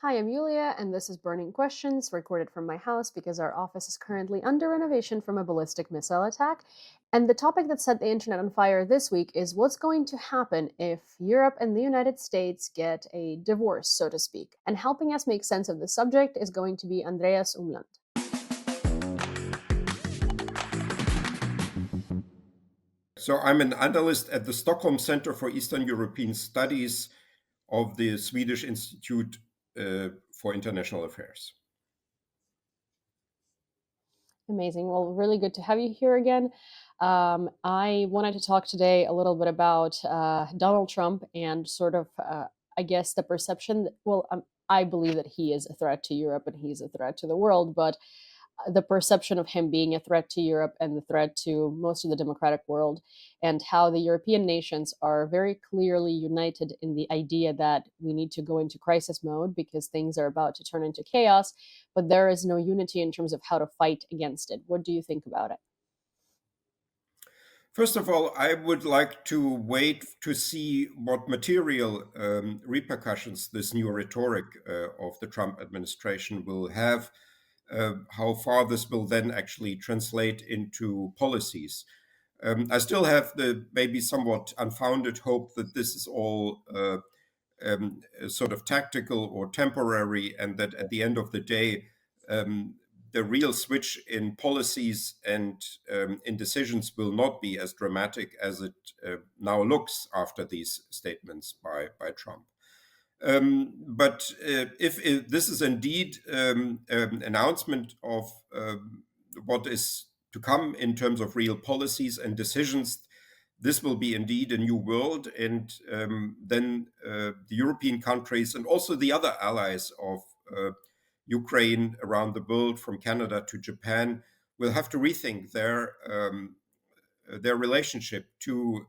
Hi, I'm Yulia, and this is Burning Questions, recorded from my house because our office is currently under renovation from a ballistic missile attack. And the topic that set the internet on fire this week is what's going to happen if Europe and the United States get a divorce, so to speak. And helping us make sense of the subject is going to be Andreas Umland. So I'm an analyst at the Stockholm Center for Eastern European Studies of the Swedish Institute for International Affairs. Amazing. Well, really good to have you here again. I wanted to talk today a little bit about Donald Trump and sort of, I guess, the perception that, I believe that he is a threat to Europe and he's a threat to the world, but the perception of him being a threat to Europe and the threat to most of the democratic world, and how the European nations are very clearly united in the idea that we need to go into crisis mode because things are about to turn into chaos, but there is no unity in terms of how to fight against it. What do you think about it? First of all, I would like to wait to see what material repercussions this new rhetoric of the Trump administration will have, how far this will then actually translate into policies. I still have the maybe somewhat unfounded hope that this is all sort of tactical or temporary, and that at the end of the day, the real switch in policies and in decisions will not be as dramatic as it now looks after these statements by Trump. But if this is indeed an announcement of what is to come in terms of real policies and decisions, this will be indeed a new world. And then the European countries and also the other allies of Ukraine around the world, from Canada to Japan, will have to rethink their relationship to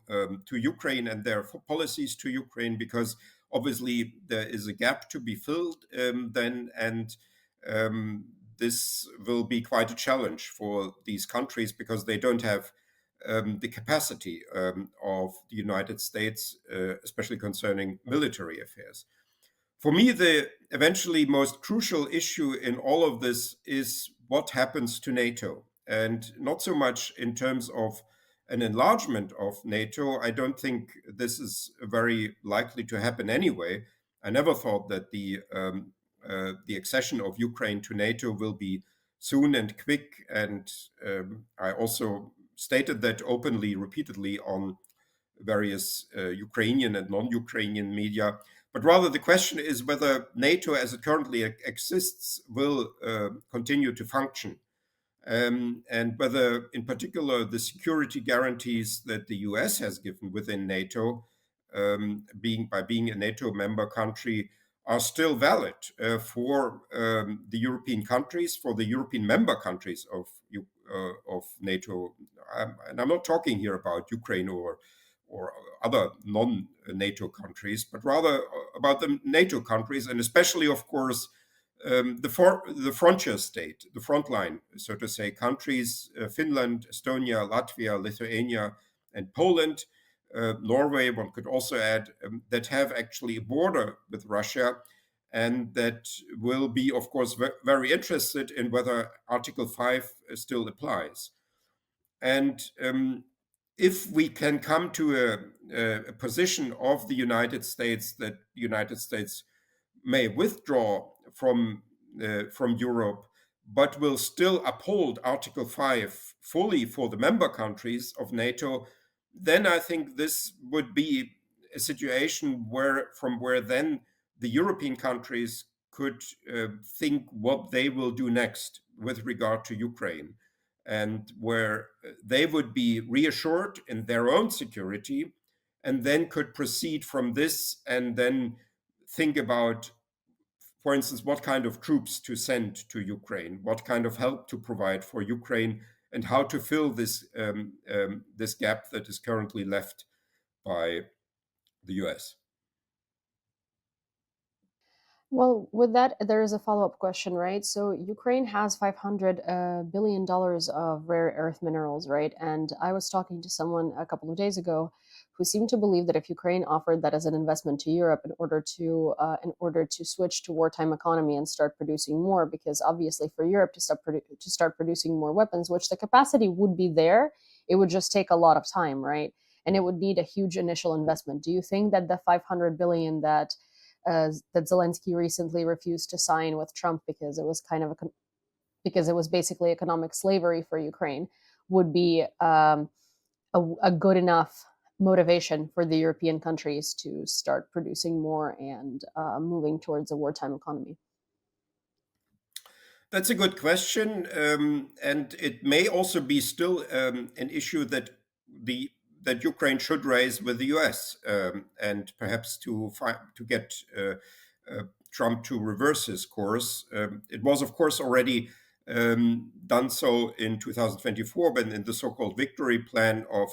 Ukraine and their policies to Ukraine, because obviously there is a gap to be filled then, and this will be quite a challenge for these countries because they don't have the capacity of the United States, especially concerning military affairs. For me, the eventually most crucial issue in all of this is what happens to NATO, and not so much in terms of an enlargement of NATO. I don't think this is very likely to happen anyway. I never thought that the accession of Ukraine to NATO will be soon and quick, and I also stated that openly, repeatedly on various Ukrainian and non-Ukrainian media. But rather, the question is whether NATO, as it currently exists, will continue to function, and whether, in particular, the security guarantees that the US has given within NATO, being a NATO member country, are still valid for the European countries, for the European member countries of NATO. And I'm not talking here about Ukraine or other non-NATO countries, but rather about the NATO countries, and especially, of course, the frontier state, the front line, so to say, countries, Finland, Estonia, Latvia, Lithuania, and Poland, Norway, one could also add, that have actually a border with Russia, and that will be, of course, very interested in whether Article 5 still applies. And if we can come to a position of the United States that the United States may withdraw from Europe, but will still uphold Article 5 fully for the member countries of NATO, then I think this would be a situation where then the European countries could think what they will do next with regard to Ukraine, and where they would be reassured in their own security, and then could proceed from this and then think about, for instance, what kind of troops to send to Ukraine, what kind of help to provide for Ukraine, and how to fill this gap that is currently left by the US. Well, with that, there is a follow-up question, right? So Ukraine has $500 billion of rare earth minerals, right? And I was talking to someone a couple of days ago who seem to believe that if Ukraine offered that as an investment to Europe in order to switch to wartime economy and start producing more, because obviously for Europe to start producing more weapons, which the capacity would be there, it would just take a lot of time, right? And it would need a huge initial investment. Do you think that the 500 billion that Zelensky recently refused to sign with Trump because it was kind of because it was basically economic slavery for Ukraine would be a good enough motivation for the European countries to start producing more and moving towards a wartime economy? That's a good question, and it may also be still an issue the that Ukraine should raise with the U.S. And perhaps to get Trump to reverse his course. It was, of course, already done so in 2024, but in the so-called victory plan of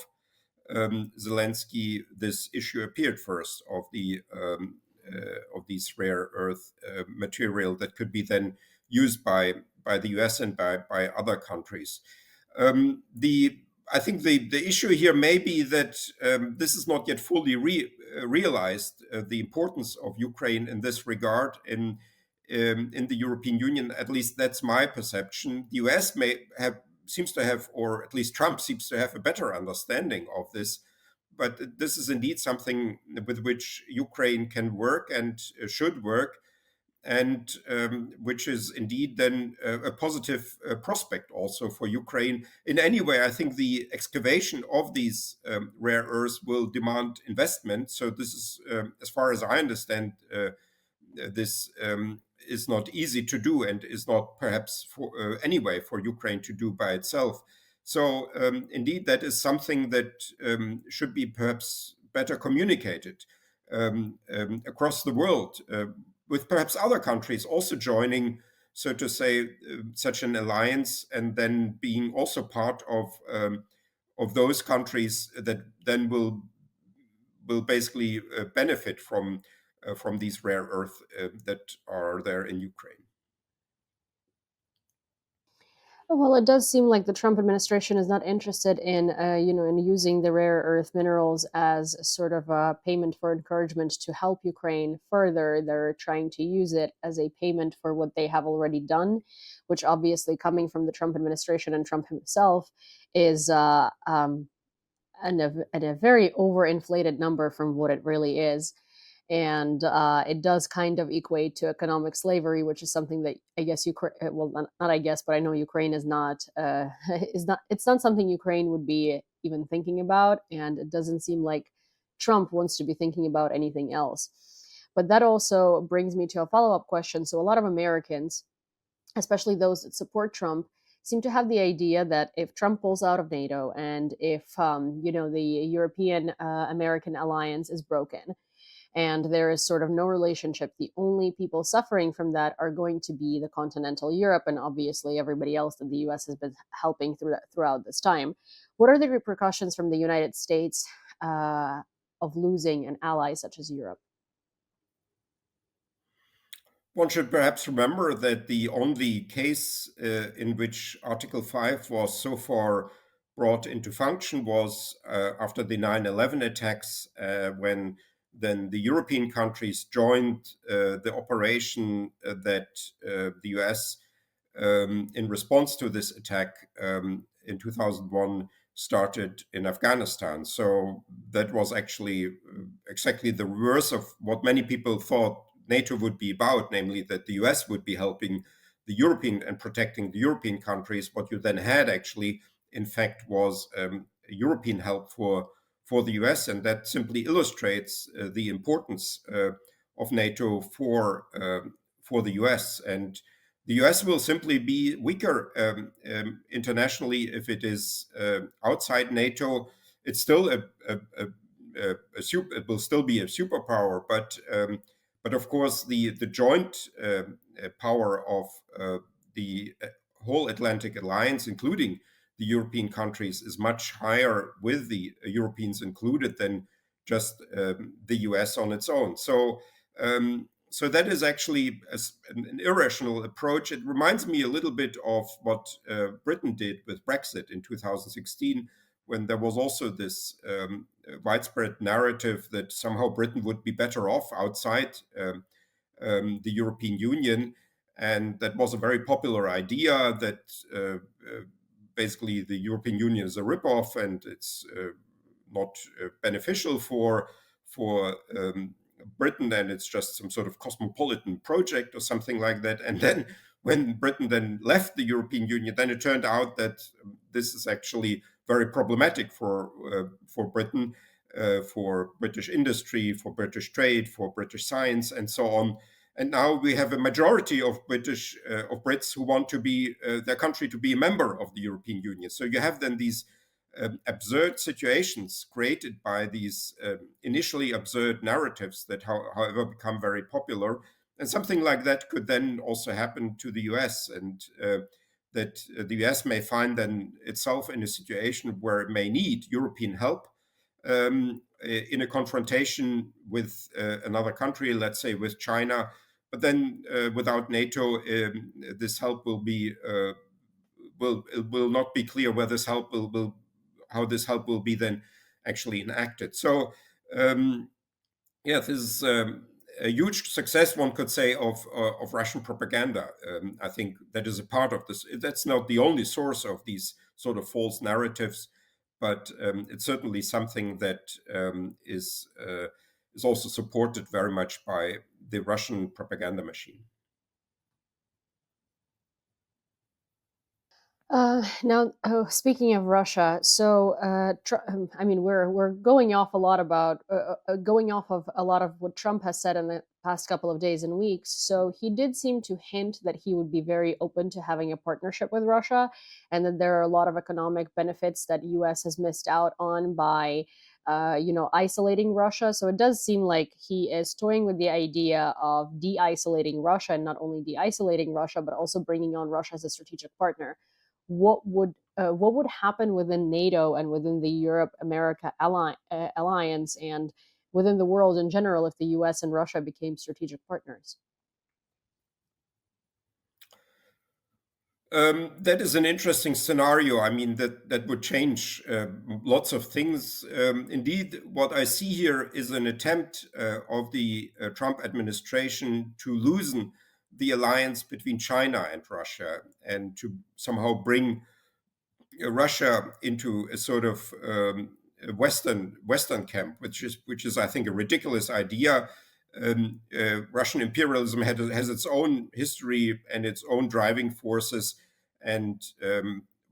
Zelensky, this issue appeared first of these rare earth material that could be then used by the US and by other countries. The I think the issue here may be that this is not yet fully realized, the importance of Ukraine in this regard in the European Union. At least that's my perception. The US seems to have, or at least Trump seems to have, a better understanding of this. But this is indeed something with which Ukraine can work and should work, and which is indeed then a positive prospect also for Ukraine. In any way, I think the excavation of these rare earths will demand investment. So this is, as far as I understand, this is not easy to do, and is not perhaps anyway for Ukraine to do by itself. So indeed, that is something that should be perhaps better communicated across the world, with perhaps other countries also joining, so to say, such an alliance, and then being also part of those countries that then will basically benefit from these rare earth that are there in Ukraine. Well, it does seem like the Trump administration is not interested in, in using the rare earth minerals as sort of a payment for encouragement to help Ukraine further. They're trying to use it as a payment for what they have already done, which obviously, coming from the Trump administration and Trump himself, is at a very overinflated number from what it really is. And it does kind of equate to economic slavery, which is something that I guess Ukraine, well, not I guess, but I know Ukraine is not, it's not something Ukraine would be even thinking about. And it doesn't seem like Trump wants to be thinking about anything else. But that also brings me to a follow up question. So, a lot of Americans, especially those that support Trump, seem to have the idea that if Trump pulls out of NATO and if the European American alliance is broken and there is sort of no relationship, the only people suffering from that are going to be the continental Europe and obviously everybody else that the U.S. has been helping throughout this time. What are the repercussions from the United States of losing an ally such as Europe? One should perhaps remember that the only case in which Article 5 was so far brought into function was after the 9/11 attacks, when then the European countries joined the operation that the US, in response to this attack in 2001, started in Afghanistan. So that was actually exactly the reverse of what many people thought NATO would be about, namely that the US would be helping the European and protecting the European countries. What you then had actually, in fact, was European help for the US, and that simply illustrates the importance of NATO for the US. And the US will simply be weaker internationally if it is outside NATO. It's still it will still be a superpower, but of course, the joint power of the whole Atlantic alliance, including the European countries, is much higher with the Europeans included than just the US on its own. So that is actually an irrational approach. It reminds me a little bit of what Britain did with Brexit in 2016, when there was also this widespread narrative that somehow Britain would be better off outside the European Union. And that was a very popular idea that basically the European Union is a ripoff and it's not beneficial for Britain, and it's just some sort of cosmopolitan project or something like that. And then when Britain then left the European Union, then it turned out that this is actually very problematic for Britain, for British industry, for British trade, for British science, and so on. And now we have a majority of Brits who want to be their country to be a member of the European Union. So you have then these absurd situations created by these initially absurd narratives that, however, become very popular. And something like that could then also happen to the US, and that the US may find then itself in a situation where it may need European help in a confrontation with another country, let's say with China. But then without NATO, this help will be it will not be clear where this help will how this help will be then actually enacted. So yeah, this is a huge success, one could say, of Russian propaganda. I think that is a part of this. That's not the only source of these sort of false narratives, but it's certainly something that is also supported very much by the Russian propaganda machine. Now, speaking of Russia, so I mean, we're going off a lot about going off of a lot of what Trump has said in the past couple of days and weeks. So he did seem to hint that he would be very open to having a partnership with Russia, and that there are a lot of economic benefits that U.S. has missed out on by, isolating Russia. So it does seem like he is toying with the idea of de-isolating Russia, and not only de-isolating Russia, but also bringing on Russia as a strategic partner. What would happen within NATO and within the Europe America alliance and within the world in general if the US and Russia became strategic partners? That is an interesting scenario. I mean, that would change lots of things. Indeed, what I see here is an attempt of the Trump administration to loosen the alliance between China and Russia and to somehow bring Russia into a sort of Western camp, which is I think a ridiculous idea. Russian imperialism has its own history and its own driving forces, and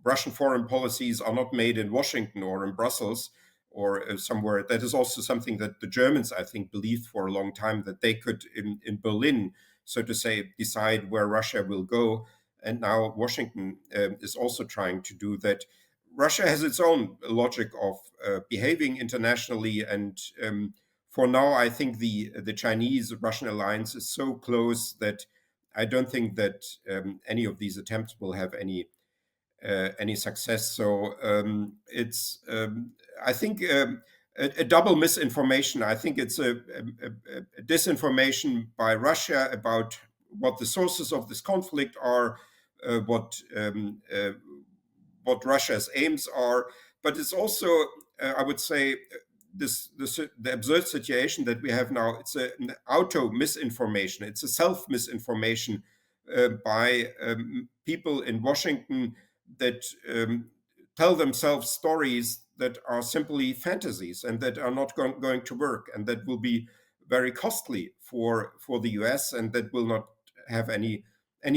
Russian foreign policies are not made in Washington or in Brussels or somewhere. That is also something that the Germans, I think, believed for a long time, that they could, in Berlin, so to say, decide where Russia will go. And now Washington is also trying to do that. Russia has its own logic of behaving internationally, and for now, I think the Chinese-Russian alliance is so close that I don't think that any of these attempts will have any success. So it's I think a double misinformation. I think it's a disinformation by Russia about what the sources of this conflict are, what Russia's aims are, but it's also, I would say, the absurd situation that we have now. It's an auto misinformation. It's a self misinformation by people in Washington that tell themselves stories that are simply fantasies and that are not going to work, and that will be very costly for the US, and that will not have any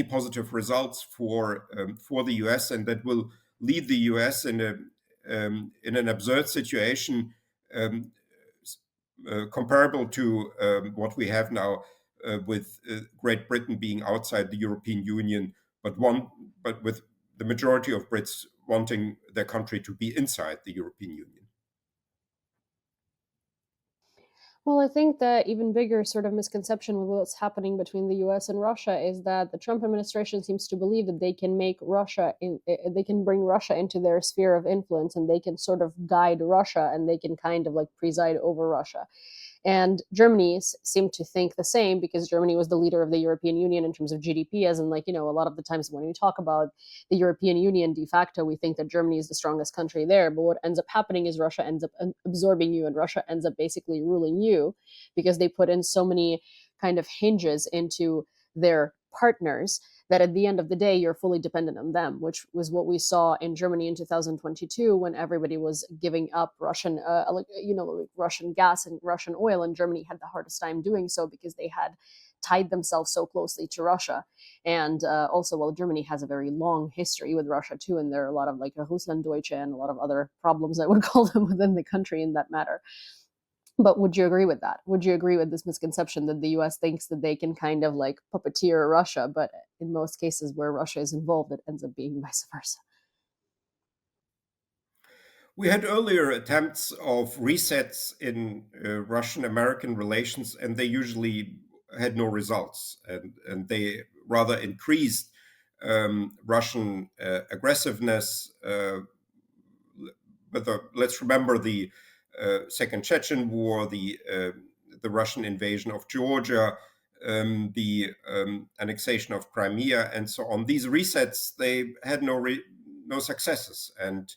positive results for the US, and that will leave the US in an absurd situation um, comparable to what we have now with Great Britain being outside the European Union, but with the majority of Brits wanting their country to be inside the European Union. Well, I think that even bigger sort of misconception with what's happening between the US and Russia is that the Trump administration seems to believe that they can make they can bring Russia into their sphere of influence, and they can sort of guide Russia, and they can kind of like preside over Russia. And Germany seemed to think the same, because Germany was the leader of the European Union in terms of GDP. As in, like, a lot of the times when we talk about the European Union de facto, we think that Germany is the strongest country there. But what ends up happening is Russia ends up absorbing you, and Russia ends up basically ruling you, because they put in so many kind of hinges into their partners, that at the end of the day you're fully dependent on them, which was what we saw in Germany in 2022, when everybody was giving up Russian Russian gas and Russian oil, and Germany had the hardest time doing so because they had tied themselves so closely to Russia. And also, well, Germany has a very long history with Russia too, and there are a lot of like Russlanddeutsche and a lot of other problems, I would call them, within the country in that matter. But would you agree with that? Would you agree with this misconception that the US thinks that they can kind of like puppeteer Russia, but in most cases where Russia is involved, it ends up being vice versa? We had earlier attempts of resets in Russian American relations, and they usually had no results. And they rather increased Russian aggressiveness. Let's remember the Second Chechen War, the Russian invasion of Georgia, the annexation of Crimea, and so on. These resets, they had no successes. And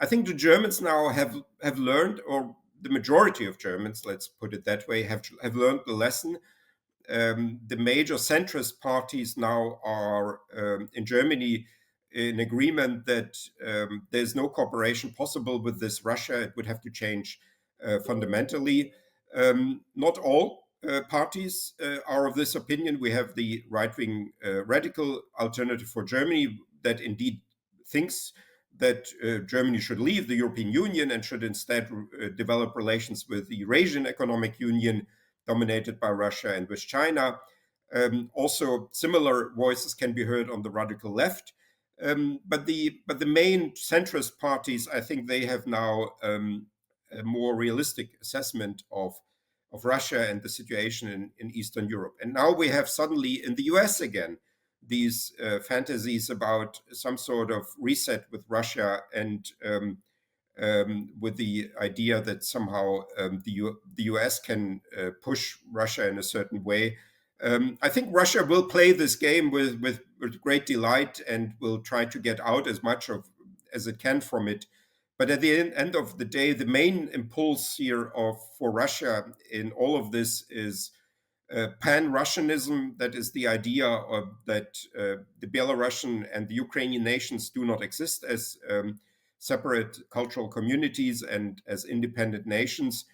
I think the Germans now have learned, or the majority of Germans, let's put it that way, have learned the lesson. The major centrist parties now are in Germany in agreement that there's no cooperation possible with this Russia. It would have to change fundamentally. Not all parties are of this opinion. We have the right-wing radical Alternative for Germany that indeed thinks that Germany should leave the European Union and should instead develop relations with the Eurasian Economic Union, dominated by Russia and with China. Also, similar voices can be heard on the radical left. But the main centrist parties, I think, they have now a more realistic assessment of Russia and the situation in Eastern Europe. And now we have suddenly in the US again these fantasies about some sort of reset with Russia, and with the idea that somehow the US can push Russia in a certain way. I think Russia will play this game with great delight and will try to get out as much as it can from it. But at the end of the day, the main impulse here for Russia in all of this is pan-Russianism. That is the idea that the Belarusian and the Ukrainian nations do not exist as separate cultural communities and as independent nations,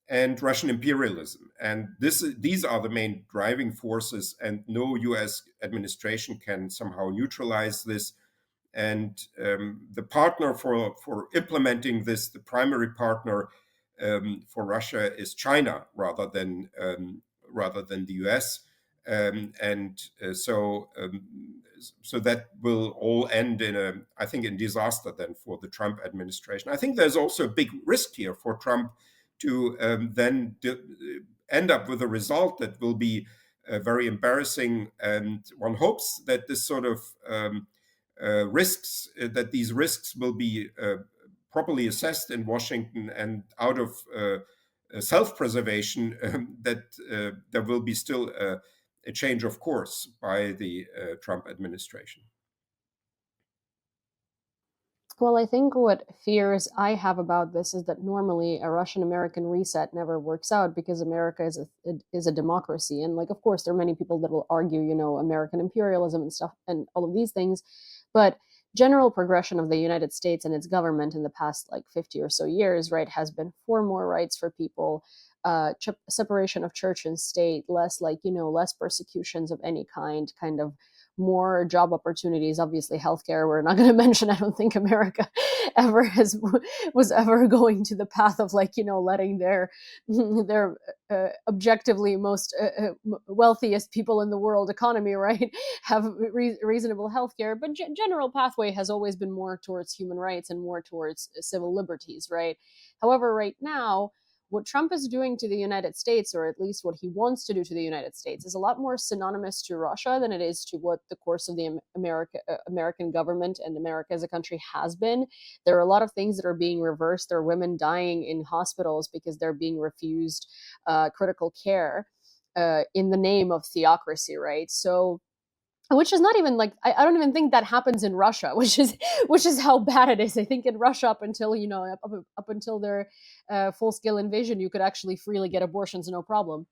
and Russian imperialism. And these are the main driving forces, and no US administration can somehow neutralize this. And the partner for implementing this, the primary partner for Russia, is China rather than the US. So that will all end I think, in disaster then for the Trump administration. I think there's also a big risk here for Trump to then end up with a result that will be very embarrassing. And one hopes that this sort of that these risks will be properly assessed in Washington, and out of self-preservation, that there will be still a change of course by the Trump administration. Well, I think what fears I have about this is that normally a Russian American reset never works out, because America is a democracy. And like, of course, there are many people that will argue, American imperialism and stuff and all of these things. But general progression of the United States and its government in the past like 50 or so years, right, has been for more rights for people, separation of church and state, less less persecutions of any kind of more job opportunities. Obviously, healthcare, we're not going to mention. I don't think America ever was ever going to the path of letting their objectively most wealthiest people in the world economy, right, have reasonable healthcare. But general pathway has always been more towards human rights and more towards civil liberties, right? However, right now, what Trump is doing to the United States, or at least what he wants to do to the United States, is a lot more synonymous to Russia than it is to what the course of the American government and America as a country has been. There are a lot of things that are being reversed. There are women dying in hospitals because they're being refused critical care in the name of theocracy, right? So which is not even like I don't even think that happens in Russia, which is how bad it is. I think in Russia, up until up until their full scale invasion, you could actually freely get abortions, no problem.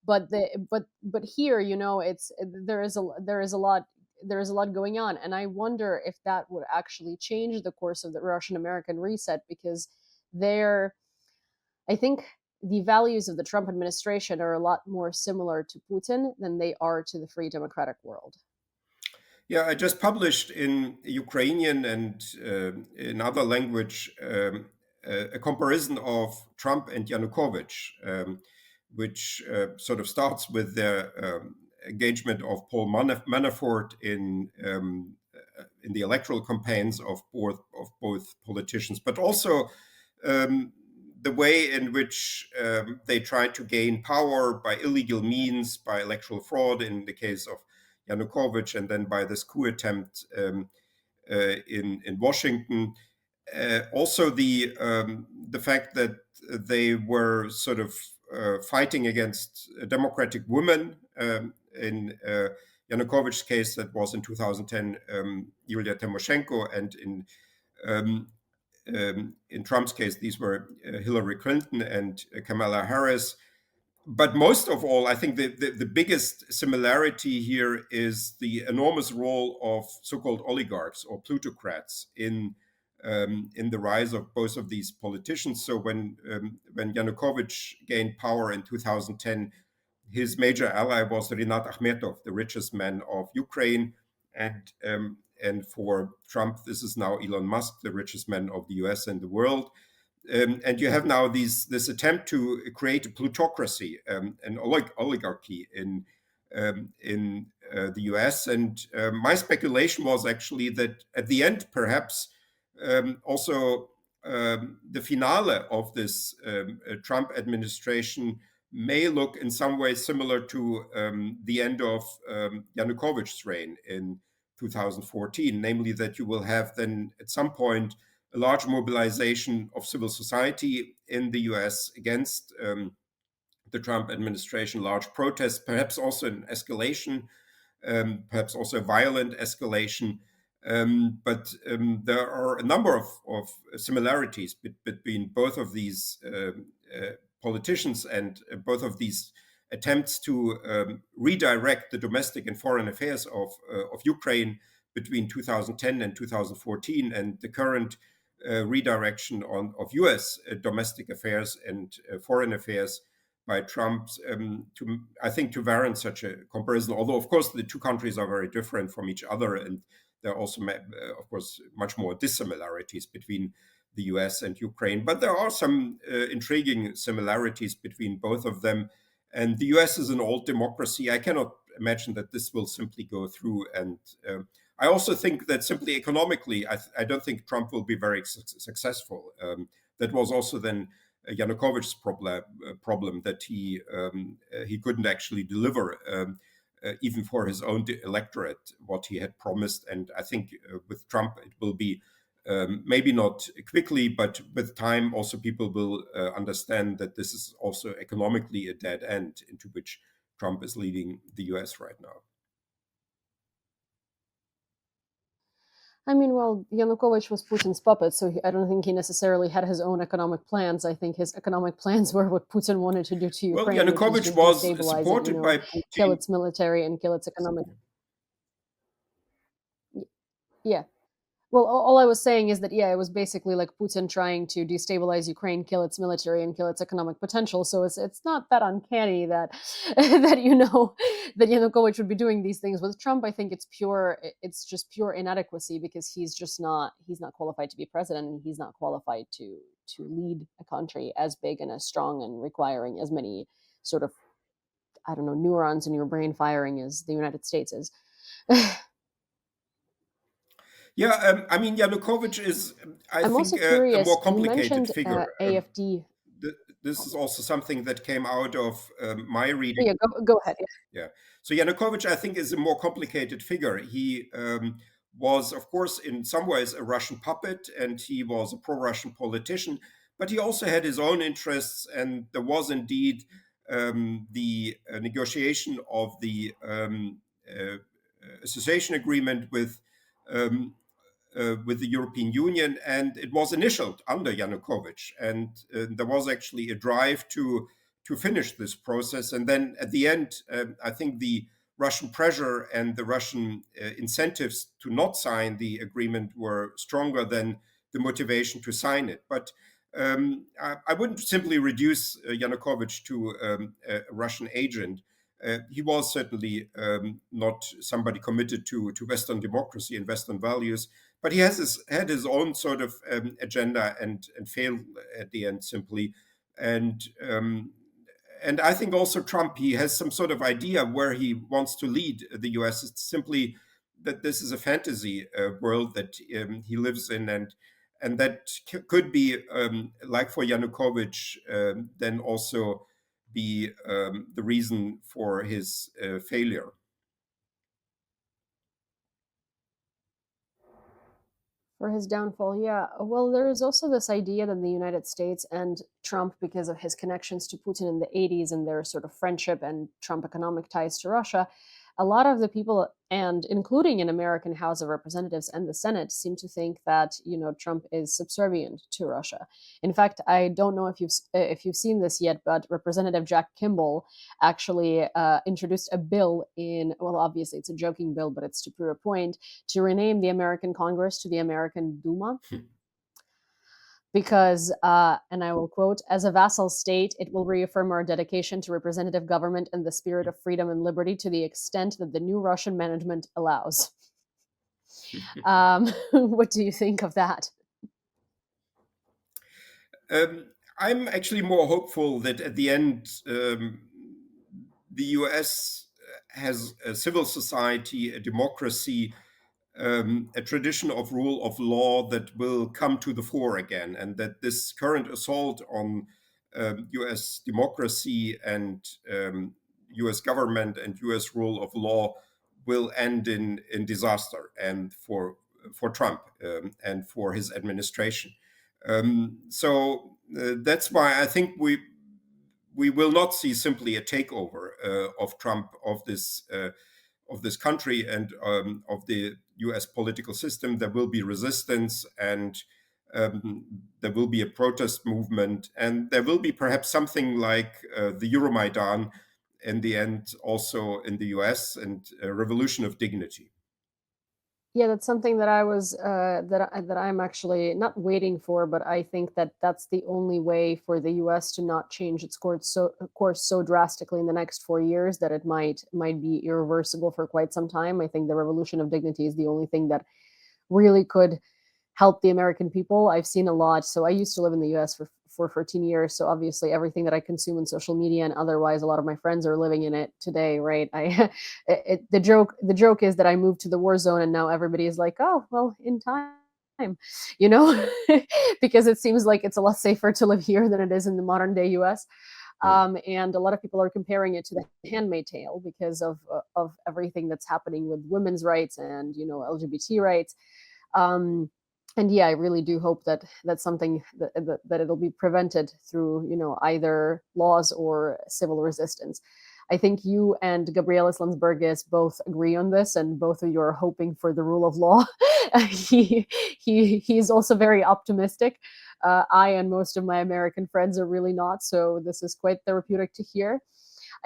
But here, it's there is a lot going on, and I wonder if that would actually change the course of the Russian American reset, because they're I think the values of the Trump administration are a lot more similar to Putin than they are to the free democratic world. Yeah, I just published in Ukrainian and in other language a comparison of Trump and Yanukovych, which sort of starts with their engagement of Paul Manafort in the electoral campaigns of both politicians, but also the way in which they tried to gain power by illegal means, by electoral fraud in the case of Yanukovych, and then by this coup attempt in Washington. Also, the fact that they were sort of fighting against democratic women. In Yanukovych's case, that was in 2010, Yulia Tymoshenko, and in Trump's case, these were Hillary Clinton and Kamala Harris. But most of all, I think the biggest similarity here is the enormous role of so-called oligarchs or plutocrats in the rise of both of these politicians. So when Yanukovych gained power in 2010, his major ally was Rinat Akhmetov, the richest man of Ukraine, and for Trump, this is now Elon Musk, the richest man of the US and the world. And you have now this attempt to create a plutocracy, an oligarchy in the US. And my speculation was actually that at the end, perhaps also the finale of this Trump administration may look in some way similar to the end of Yanukovych's reign in 2014, namely that you will have then at some point a large mobilization of civil society in the US against the Trump administration, large protests, perhaps also an escalation, perhaps also a violent escalation. But there are a number of similarities between both of these politicians and both of these attempts to redirect the domestic and foreign affairs of Ukraine between 2010 and 2014, and the current redirection of US domestic affairs and foreign affairs by Trump, I think, to warrant such a comparison. Although, of course, the two countries are very different from each other, and there are also, of course, much more dissimilarities between the US and Ukraine. But there are some intriguing similarities between both of them. And the US is an old democracy. I cannot imagine that this will simply go through. And I also think that simply economically, I don't think Trump will be very successful. That was also then Yanukovych's problem that he couldn't actually deliver, even for his own electorate, what he had promised. And I think with Trump, it will be maybe not quickly, but with time, also people will understand that this is also economically a dead end into which Trump is leading the US right now. I mean, well, Yanukovych was Putin's puppet, so I don't think he necessarily had his own economic plans. I think his economic plans were what Putin wanted to do to Well, Ukraine, which was Yanukovych just was destabilize it, supported by kill Putin. its military and kill its economic. Yeah. Well, all I was saying is that, yeah, it was basically like Putin trying to destabilize Ukraine, kill its military, and kill its economic potential. So it's not that uncanny that that that Yanukovych would be doing these things. With Trump, I think it's just pure inadequacy, because he's not qualified to be president, and he's not qualified to lead a country as big and as strong and requiring as many sort of, I don't know, neurons in your brain firing as the United States is. Yeah, I mean, Yanukovych is, I I'm also think, a curious. more You complicated mentioned figure. AFD. this is also something that came out of my reading. Yeah, go ahead. Yeah. So Yanukovych, I think, is a more complicated figure. He was, of course, in some ways a Russian puppet, and he was a pro-Russian politician, but he also had his own interests, and there was indeed the negotiation of the uh, association agreement with the European Union, and it was initialed under Yanukovych, and there was actually a drive to finish this process. And then at the end, I think the Russian pressure and the Russian incentives to not sign the agreement were stronger than the motivation to sign it. But I wouldn't simply reduce Yanukovych to a Russian agent. He was certainly not somebody committed to Western democracy and Western values, but he had his own sort of agenda and failed at the end simply. And and I think also Trump, he has some sort of idea where he wants to lead the U.S. It's simply that this is a fantasy world that he lives in, and that could be like for Yanukovych, then also be the reason for his failure. For his downfall, yeah. Well, there is also this idea that the United States and Trump, because of his connections to Putin in the 80s and their sort of friendship and Trump economic ties to Russia, a lot of the people, and including in American House of Representatives and the Senate, seem to think that Trump is subservient to Russia. In fact, I don't know if you've seen this yet, but Representative Jack Kimball actually introduced a bill in, well, obviously it's a joking bill, but it's to prove a point, to rename the American Congress to the American Duma, because, and I will quote, as a vassal state, it will reaffirm our dedication to representative government and the spirit of freedom and liberty to the extent that the new Russian management allows. What do you think of that? I'm actually more hopeful that at the end, the US has a civil society, a democracy, a tradition of rule of law that will come to the fore again, and that this current assault on US democracy and US government and US rule of law will end in disaster and for Trump and for his administration. So that's why I think we will not see simply a takeover of Trump of this country and of the U.S. political system. There will be resistance, and there will be a protest movement, and there will be perhaps something like the Euromaidan in the end, also in the U.S., and a revolution of dignity. Yeah, that's something that I was that I'm actually not waiting for, but I think that that's the only way for the U.S. to not change its course so drastically in the next 4 years that it might be irreversible for quite some time. I think the revolution of dignity is the only thing that really could help the American people. I've seen a lot. So I used to live in the US for 14 years. So obviously everything that I consume in social media and otherwise, a lot of my friends are living in it today, right? The joke is that I moved to the war zone and now everybody is like, oh, well, in time, you know, because it seems like it's a lot safer to live here than it is in the modern day US. Mm. And a lot of people are comparing it to the Handmaid Tale because of everything that's happening with women's rights and LGBT rights. Um, and yeah, I really do hope that that's something that it'll be prevented through either laws or civil resistance. I think you and Gabrielis Landsbergis both agree on this, and both of you are hoping for the rule of law. He's also very optimistic. I and most of my American friends are really not, so this is quite therapeutic to hear.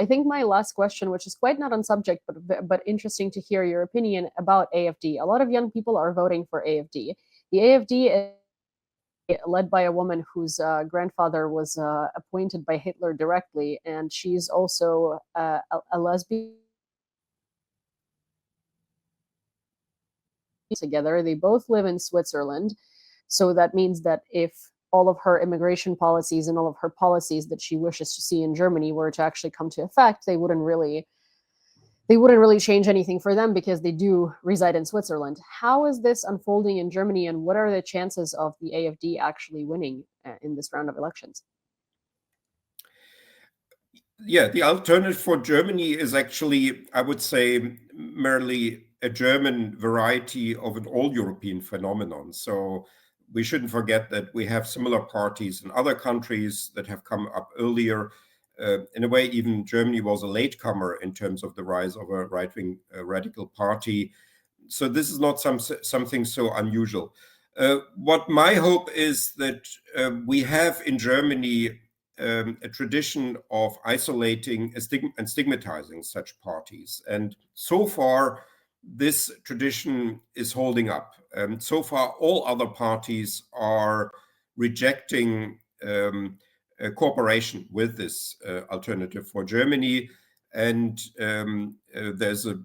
I think my last question, which is quite not on subject, but interesting to hear your opinion about AFD. A lot of young people are voting for AFD. The AFD is led by a woman whose grandfather was appointed by Hitler directly, and she's also a lesbian. Together, they both live in Switzerland, so that means that if all of her immigration policies and all of her policies that she wishes to see in Germany were to actually come to effect, they wouldn't really change anything for them because they do reside in Switzerland. How is this unfolding in Germany, and what are the chances of the AFD actually winning in this round of elections? Yeah, the alternative for Germany is actually, I would say, merely a German variety of an all European phenomenon. So we shouldn't forget that we have similar parties in other countries that have come up earlier. In a way, even Germany was a latecomer in terms of the rise of a right wing radical party. So this is not something so unusual. What my hope is that we have in Germany a tradition of isolating and stigmatizing such parties. And so far, this tradition is holding up. So far, all other parties are rejecting cooperation with this alternative for Germany. And there's a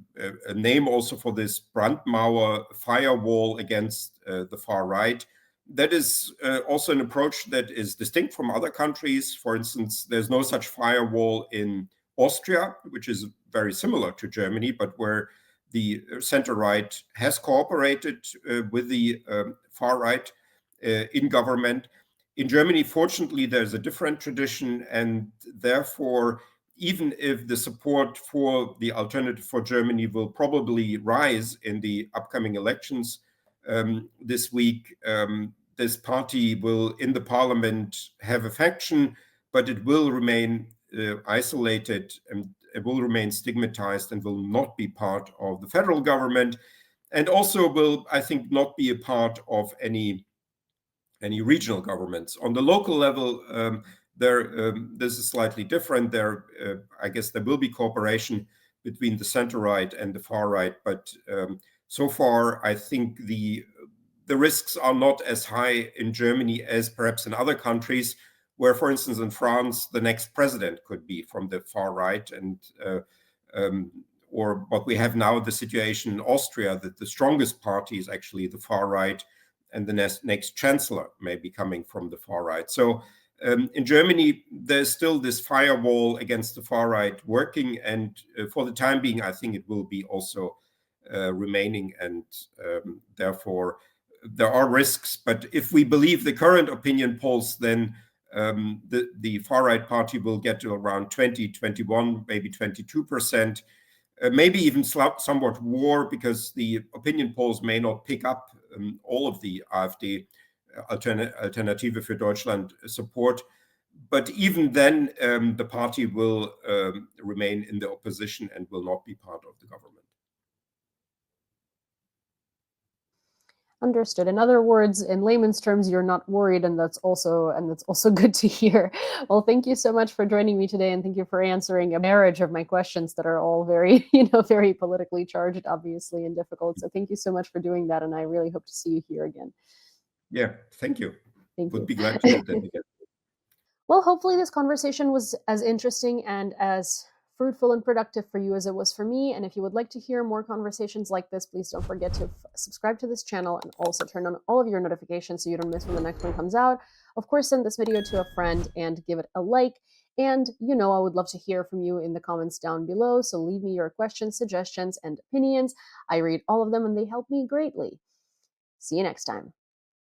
name also for this Brandmauer firewall against the far right. That is also an approach that is distinct from other countries. For instance, there's no such firewall in Austria, which is very similar to Germany, but where the center right has cooperated with the far right in government. In Germany, fortunately, there's a different tradition, and therefore, even if the support for the alternative for Germany will probably rise in the upcoming elections this week, this party will in the parliament have a faction, but it will remain isolated and it will remain stigmatized and will not be part of the federal government, and also will, I think, not be a part of any regional governments. On the local level, this is slightly different. I guess there will be cooperation between the center right and the far right, but so far, I think the risks are not as high in Germany as perhaps in other countries, where, for instance, in France, the next president could be from the far right, and or what we have now, the situation in Austria, that the strongest party is actually the far right, and the next chancellor may be coming from the far right. So in Germany, there's still this firewall against the far right working, and for the time being, I think it will be also remaining, and therefore there are risks. But if we believe the current opinion polls, then the far right party will get to around 20, 21, maybe 22%. Maybe even somewhat more, because the opinion polls may not pick up all of the AfD, Alternative für Deutschland, support. But even then, the party will remain in the opposition and will not be part of the government. Understood. In other words, in layman's terms, you're not worried, and that's also good to hear. Well, thank you so much for joining me today, and thank you for answering a marriage of my questions that are all very, very politically charged, obviously, and difficult. So thank you so much for doing that, and I really hope to see you here again. Yeah, thank you. Thank Would you. be glad to do that again. Well, hopefully this conversation was as interesting and as fruitful and productive for you as it was for me. And if you would like to hear more conversations like this, please don't forget to subscribe to this channel and also turn on all of your notifications so you don't miss when the next one comes out. Of course, send this video to a friend and give it a like. And I would love to hear from you in the comments down below. So leave me your questions, suggestions, and opinions. I read all of them and they help me greatly. See you next time.